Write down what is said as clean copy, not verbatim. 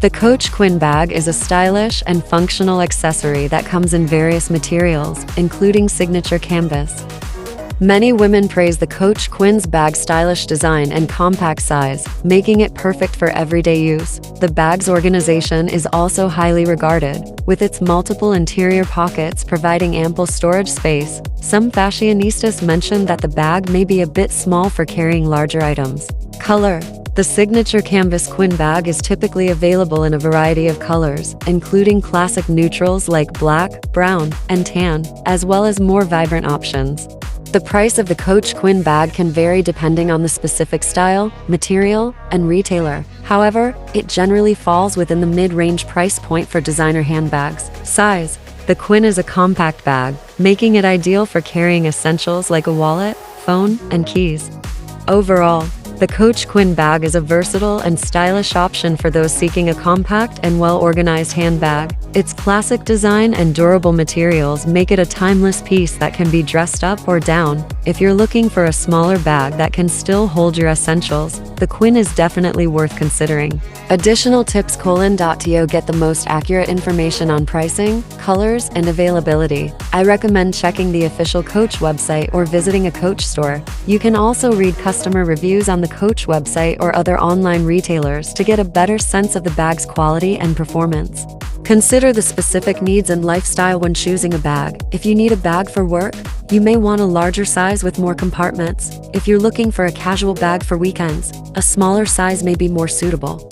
The Coach Quinn bag is a stylish and functional accessory that comes in various materials, including signature canvas. Many women praise the Coach Quinn's bag's stylish design and compact size, making it perfect for everyday use. The bag's organization is also highly regarded, with its multiple interior pockets providing ample storage space. Some fashionistas mention that the bag may be a bit small for carrying larger items. Color. The signature canvas Quinn bag is typically available in a variety of colors, including classic neutrals like black, brown, and tan, as well as more vibrant options. The price of the Coach Quinn bag can vary depending on the specific style, material, and retailer. However, it generally falls within the mid-range price point for designer handbags. Size. The Quinn is a compact bag, making it ideal for carrying essentials like a wallet, phone, and keys. Overall, the Coach Quinn bag is a versatile and stylish option for those seeking a compact and well-organized handbag. Its classic design and durable materials make it a timeless piece that can be dressed up or down. If you're looking for a smaller bag that can still hold your essentials, the Quinn is definitely worth considering. Additional tips: to get the most accurate information on pricing, colors, and availability. I recommend checking the official Coach website or visiting a Coach store. You can also read customer reviews on the Coach website or other online retailers to get a better sense of the bag's quality and performance. Consider the specific needs and lifestyle when choosing a bag. If you need a bag for work, you may want a larger size with more compartments. If you're looking for a casual bag for weekends, a smaller size may be more suitable.